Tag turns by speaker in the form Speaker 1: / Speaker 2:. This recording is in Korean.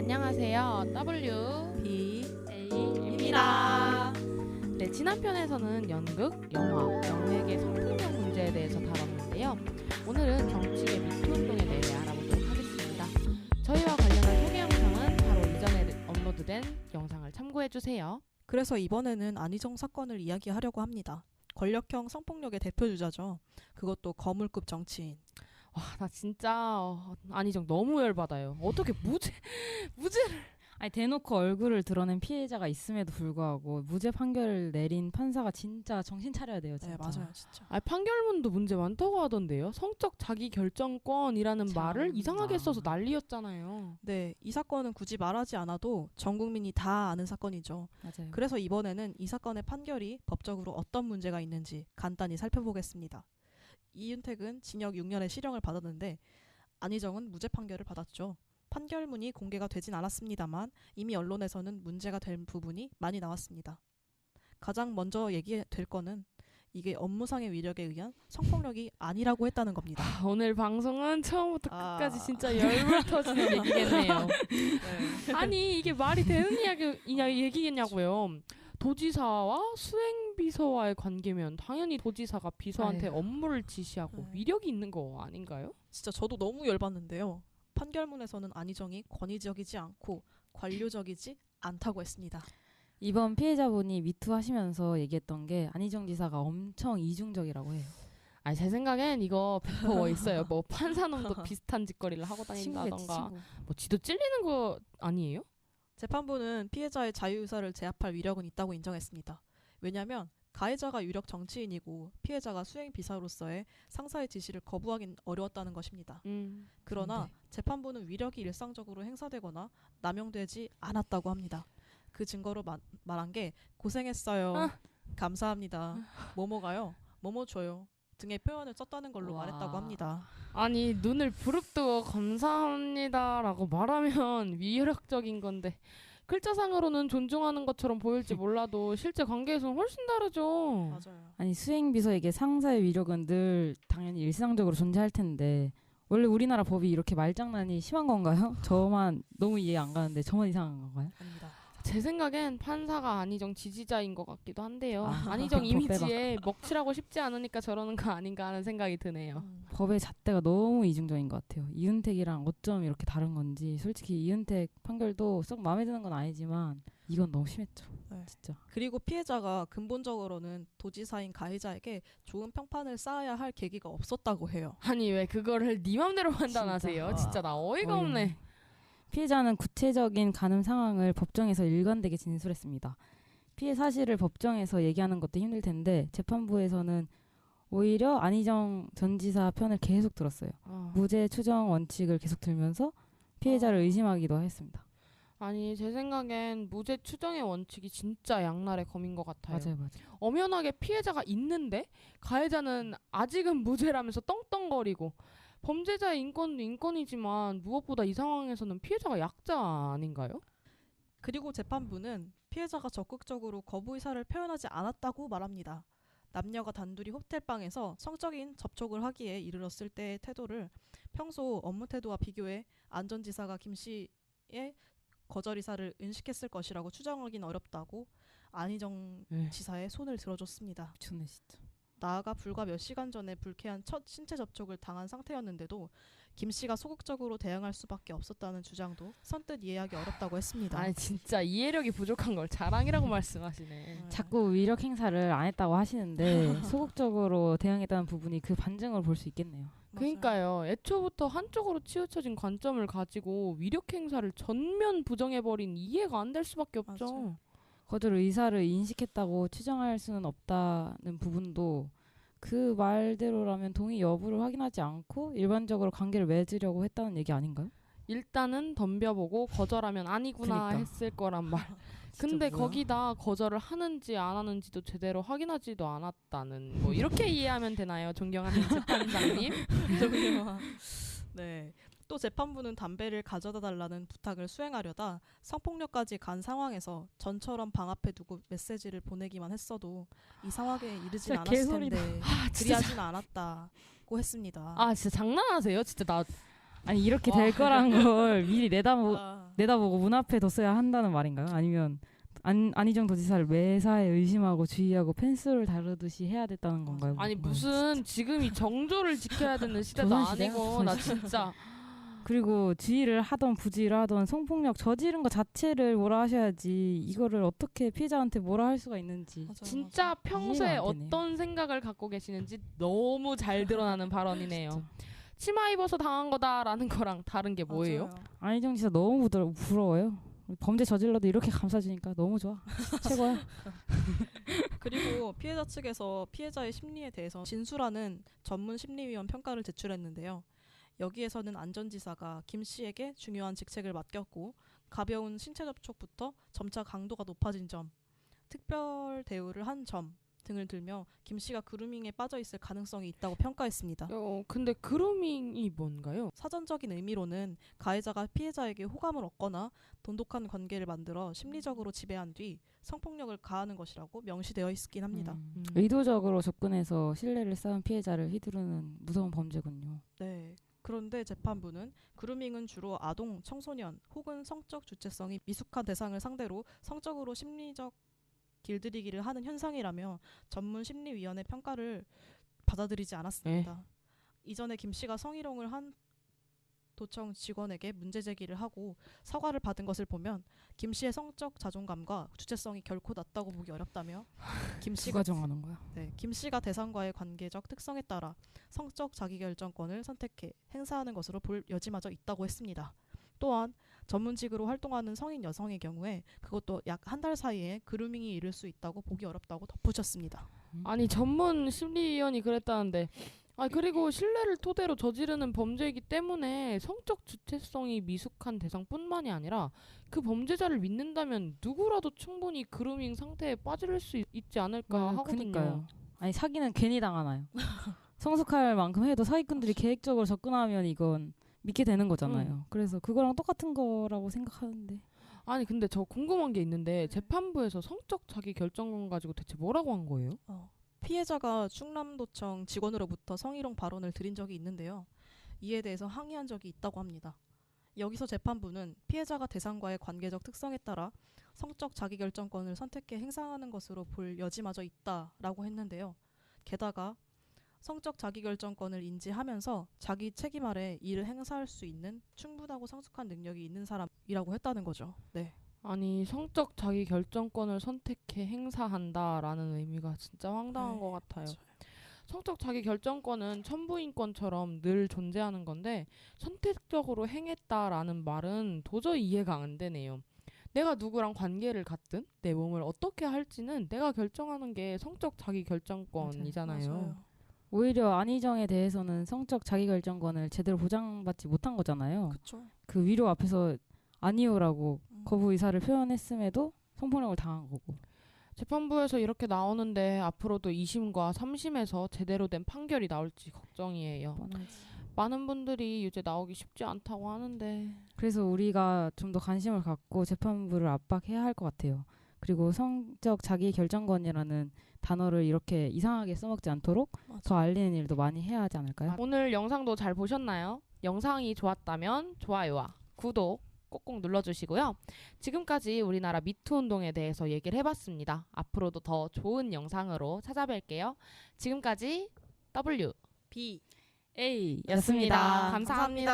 Speaker 1: 안녕하세요. W
Speaker 2: B
Speaker 1: A입니다. 네, 지난 편에서는 연극, 영화, 영예계 성폭력 문제에 대해서 다뤘는데요. 오늘은 정치계 미투 운동에 대해 알아보도록 하겠습니다. 저희와 관련한 소개 영상은 바로 이전에 업로드된 영상을 참고해주세요.
Speaker 2: 그래서 이번에는 안희정 사건을 이야기하려고 합니다. 권력형 성폭력의 대표주자죠. 그것도 거물급 정치인.
Speaker 1: 와, 나 진짜 안희정 너무 열받아요. 어떻게 무죄를
Speaker 3: 아니 대놓고 얼굴을 드러낸 피해자가 있음에도 불구하고 무죄 판결을 내린 판사가 진짜 정신 차려야 돼요. 진짜.
Speaker 2: 네, 맞아요, 진짜.
Speaker 1: 판결문도 문제 많다고 하던데요. 성적 자기 결정권이라는 말을 이상하게 써서 난리였잖아요.
Speaker 2: 네, 이 사건은 굳이 말하지 않아도 전 국민이 다 아는 사건이죠.
Speaker 3: 맞아요.
Speaker 2: 그래서 이번에는 이 사건의 판결이 법적으로 어떤 문제가 있는지 간단히 살펴보겠습니다. 이윤택은 징역 6년의 실형을 받았는데 안희정은 무죄 판결을 받았죠. 판결문이 공개가 되진 않았습니다만 이미 언론에서는 문제가 된 부분이 많이 나왔습니다. 가장 먼저 얘기될 거는 이게 업무상의 위력에 의한 성폭력이 아니라고 했다는 겁니다.
Speaker 1: 오늘 방송은 처음부터 끝까지 진짜 열불 터지는 얘기겠네요.
Speaker 2: 네.
Speaker 1: 아니 이게 말이 되는 얘기겠냐고요. 도지사와 수행비서와의 관계면 당연히 도지사가 비서한테
Speaker 3: 아유.
Speaker 1: 업무를 지시하고 위력이 있는 거 아닌가요?
Speaker 2: 진짜 저도 너무 열받는데요. 판결문에서는 안희정이 권위적이지 않고 관료적이지 않다고 했습니다.
Speaker 3: 이번 피해자분이 미투 하시면서 얘기했던 게 안희정 지사가 엄청 이중적이라고 해요.
Speaker 1: 아니 제 생각엔 이거 100% 있어요. 뭐 판사놈도 비슷한 짓거리를 하고 다닌다던가
Speaker 3: 친구.
Speaker 1: 뭐 지도 찔리는 거 아니에요?
Speaker 2: 재판부는 피해자의 자유의사를 제압할 위력은 있다고 인정했습니다. 왜냐하면 가해자가 유력 정치인이고 피해자가 수행비서로서의 상사의 지시를 거부하긴 어려웠다는 것입니다. 그러나 재판부는 위력이 일상적으로 행사되거나 남용되지 않았다고 합니다. 그 증거로 말한 게 고생했어요. 감사합니다. 뭐뭐가요? 뭐뭐 줘요. 등의 표현을 썼다는 걸로
Speaker 3: 와.
Speaker 2: 말했다고 합니다.
Speaker 1: 아니 눈을 부릅뜨고 감사합니다라고 말하면 위력적인 건데 글자상으로는 존중하는 것처럼 보일지 몰라도 실제 관계에서는 훨씬 다르죠.
Speaker 2: 맞아요.
Speaker 3: 아니 수행비서에게 상사의 위력은 늘 당연히 일상적으로 존재할 텐데 원래 우리나라 법이 이렇게 말장난이 심한 건가요? 저만 너무 이해 안 가는데 저만 이상한 건가요?
Speaker 2: 아닙니다.
Speaker 1: 제 생각엔 판사가 안희정 지지자인 것 같기도 한데요.
Speaker 3: 아,
Speaker 1: 안희정
Speaker 3: 법
Speaker 1: 이미지에 먹칠하고 싶지 않으니까 저러는 거 아닌가 하는 생각이 드네요.
Speaker 3: 법의 잣대가 너무 이중적인 것 같아요. 이윤택이랑 어쩜 이렇게 다른 건지 솔직히 이윤택 판결도 썩 마음에 드는 건 아니지만 이건 너무 심했죠.
Speaker 2: 네.
Speaker 3: 진짜.
Speaker 2: 그리고 피해자가 근본적으로는 도지사인 가해자에게 좋은 평판을 쌓아야 할 계기가 없었다고 해요.
Speaker 1: 아니 왜 그거를 네 맘대로 판단하세요? 진짜 나 어이가 없네.
Speaker 3: 피해자는 구체적인 가늠 상황을 법정에서 일관되게 진술했습니다. 피해 사실을 법정에서 얘기하는 것도 힘들 텐데 재판부에서는 오히려 안희정 전 지사 편을 계속 들었어요. 무죄 추정 원칙을 계속 들면서 피해자를 의심하기도 했습니다.
Speaker 1: 아니 제 생각엔 무죄 추정의 원칙이 진짜 양날의 검인 것 같아요.
Speaker 3: 맞아요.
Speaker 1: 엄연하게 피해자가 있는데 가해자는 아직은 무죄라면서 떵떵거리고 범죄자의 인권도 인권이지만 무엇보다 이 상황에서는 피해자가 약자 아닌가요?
Speaker 2: 그리고 재판부는 피해자가 적극적으로 거부 의사를 표현하지 않았다고 말합니다. 남녀가 단둘이 호텔방에서 성적인 접촉을 하기에 이르렀을 때의 태도를 평소 업무 태도와 비교해 안 전 지사가 김 씨의 거절 의사를 인식했을 것이라고 추정하기는 어렵다고 안희정 지사의 손을 들어줬습니다.
Speaker 3: 미쳤네 진짜.
Speaker 2: 나아가 불과 몇 시간 전에 불쾌한 첫 신체 접촉을 당한 상태였는데도 김 씨가 소극적으로 대응할 수밖에 없었다는 주장도 선뜻 이해하기 어렵다고 했습니다.
Speaker 1: 아니 진짜 이해력이 부족한 걸 자랑이라고 말씀하시네.
Speaker 3: 자꾸 위력 행사를 안 했다고 하시는데 소극적으로 대응했다는 부분이 그 반증을 볼 수 있겠네요.
Speaker 1: 그러니까요. 애초부터 한쪽으로 치우쳐진 관점을 가지고 위력 행사를 전면 부정해버린 이해가 안 될 수밖에 없죠.
Speaker 2: 맞아요.
Speaker 3: 거절 의사를 인식했다고 추정할 수는 없다는 부분도 그 말대로라면 동의 여부를 확인하지 않고 일반적으로 관계를 맺으려고 했다는 얘기 아닌가요?
Speaker 1: 일단은 덤벼보고 거절하면 아니구나
Speaker 3: 그니까.
Speaker 1: 했을 거란 말. 근데
Speaker 3: 뭐야?
Speaker 1: 거기다 거절을 하는지 안 하는지도 제대로 확인하지도 않았다는 뭐 이렇게 이해하면 되나요? 존경하는 재판장님.
Speaker 2: 네. 또 재판부는 담배를 가져다 달라는 부탁을 수행하려다 성폭력까지 간 상황에서 전처럼 방 앞에 두고 메시지를 보내기만 했어도 이 상황에 이르진
Speaker 3: 진짜
Speaker 2: 않았을
Speaker 3: 개소리다.
Speaker 2: 텐데
Speaker 1: 진짜
Speaker 2: 그리하진 않았다고 했습니다.
Speaker 1: 아 진짜 장난하세요? 진짜 나
Speaker 3: 아니 이렇게 될 거란 걸 미리
Speaker 2: 아,
Speaker 3: 내다보고 문 앞에 뒀어야 한다는 말인가요? 아니면 안희정 도지사를 매사에 의심하고 주의하고 펜스를 다루듯이 해야 됐다는 건가요?
Speaker 1: 아니
Speaker 3: 뭔가요?
Speaker 1: 무슨 지금 이 정조를 지켜야 되는 시대도
Speaker 3: 조선시대야?
Speaker 1: 아니고 나 진짜
Speaker 3: 그리고 주의를 하던 부지를 하던 성폭력 저지른 것 자체를 뭐라 하셔야지 이거를 어떻게 피해자한테 뭐라 할 수가 있는지.
Speaker 2: 맞아요,
Speaker 1: 진짜
Speaker 2: 맞아요.
Speaker 1: 평소에
Speaker 3: 이해가 안 되네요.
Speaker 1: 어떤 생각을 갖고 계시는지 너무 잘 드러나는 발언이네요.
Speaker 3: 진짜.
Speaker 1: 치마 입어서 당한 거다라는 거랑 다른 게 뭐예요?
Speaker 2: 맞아요.
Speaker 3: 안희정 지사 너무 부러워요. 범죄 저질러도 이렇게 감싸주니까 너무 좋아. 최고야.
Speaker 2: 그리고 피해자 측에서 피해자의 심리에 대해서 진술하는 전문 심리위원 평가를 제출했는데요. 여기에서는 안전지사가 김 씨에게 중요한 직책을 맡겼고 가벼운 신체 접촉부터 점차 강도가 높아진 점, 특별 대우를 한 점 등을 들며 김 씨가 그루밍에 빠져 있을 가능성이 있다고 평가했습니다.
Speaker 1: 근데 그루밍이 뭔가요?
Speaker 2: 사전적인 의미로는 가해자가 피해자에게 호감을 얻거나 돈독한 관계를 만들어 심리적으로 지배한 뒤 성폭력을 가하는 것이라고 명시되어 있긴 합니다.
Speaker 3: 의도적으로 접근해서 신뢰를 쌓은 피해자를 휘두르는 무서운 범죄군요.
Speaker 2: 네. 그런데 재판부는 그루밍은 주로 아동, 청소년 혹은 성적 주체성이 미숙한 대상을 상대로 성적으로 심리적 길들이기를 하는 현상이라며 전문 심리위원회 평가를 받아들이지 않았습니다. 이전에 김 씨가 성희롱을 한 도청 직원에게 문제 제기를 하고 사과를 받은 것을 보면 김 씨의 성적 자존감과 주체성이 결코 낮다고 보기 어렵다며 김 씨가
Speaker 3: 누가 정하는 거야?
Speaker 2: 김 씨가 대상과의 관계적 특성에 따라 성적 자기결정권을 선택해 행사하는 것으로 볼 여지마저 있다고 했습니다. 또한 전문직으로 활동하는 성인 여성의 경우에 그것도 약 한 달 사이에 그루밍이 이를 수 있다고 보기 어렵다고 덧붙였습니다.
Speaker 1: 아니 전문 심리위원이 그랬다는데 그리고 신뢰를 토대로 저지르는 범죄이기 때문에 성적 주체성이 미숙한 대상뿐만이 아니라 그 범죄자를 믿는다면 누구라도 충분히 그루밍 상태에 빠질 수 있지 않을까 하거든요.
Speaker 3: 그러니까요. 아니 사기는 괜히 당하나요? 성숙할 만큼 해도 사기꾼들이 계획적으로 접근하면 이건 믿게 되는 거잖아요. 그래서 그거랑 똑같은 거라고 생각하는데.
Speaker 1: 아니 근데 저 궁금한 게 있는데 재판부에서 성적 자기 결정권 가지고 대체 뭐라고 한 거예요?
Speaker 2: 피해자가 충남도청 직원으로부터 성희롱 발언을 들은 적이 있는데요. 이에 대해서 항의한 적이 있다고 합니다. 여기서 재판부는 피해자가 대상과의 관계적 특성에 따라 성적 자기결정권을 선택해 행사하는 것으로 볼 여지마저 있다라고 했는데요. 게다가 성적 자기결정권을 인지하면서 자기 책임 아래 이를 행사할 수 있는 충분하고 성숙한 능력이 있는 사람이라고 했다는 거죠. 네.
Speaker 1: 아니 성적 자기 결정권을 선택해 행사한다라는 의미가 진짜 황당한
Speaker 2: 네,
Speaker 1: 것 같아요.
Speaker 2: 맞아요.
Speaker 1: 성적 자기 결정권은 천부인권처럼 늘 존재하는 건데 선택적으로 행했다라는 말은 도저히 이해가 안 되네요. 내가 누구랑 관계를 갖든 내 몸을 어떻게 할지는 내가 결정하는 게 성적 자기 결정권이잖아요.
Speaker 2: 맞아요.
Speaker 3: 오히려 안희정에 대해서는 성적 자기결정권을 제대로 보장받지 못한 거잖아요.
Speaker 2: 그렇죠.
Speaker 3: 그 위로 앞에서 아니오라고 거부 의사를 표현했음에도 성폭력을 당한 거고.
Speaker 1: 재판부에서 이렇게 나오는데 앞으로도 2심과 3심에서 제대로 된 판결이 나올지 걱정이에요.
Speaker 3: 뻔하지.
Speaker 1: 많은 분들이 유죄 나오기 쉽지 않다고 하는데
Speaker 3: 그래서 우리가 좀 더 관심을 갖고 재판부를 압박해야 할 것 같아요. 그리고 성적 자기결정권이라는 단어를 이렇게 이상하게 써먹지 않도록 더 알리는 일도 많이 해야 하지 않을까요?
Speaker 1: 오늘 영상도 잘 보셨나요? 영상이 좋았다면 좋아요와 구독 꼭꼭 눌러주시고요. 지금까지 우리나라 미투 운동에 대해서 얘기를 해봤습니다. 앞으로도 더 좋은 영상으로 찾아뵐게요. 지금까지 W
Speaker 2: B
Speaker 3: A
Speaker 1: 였습니다. 감사합니다.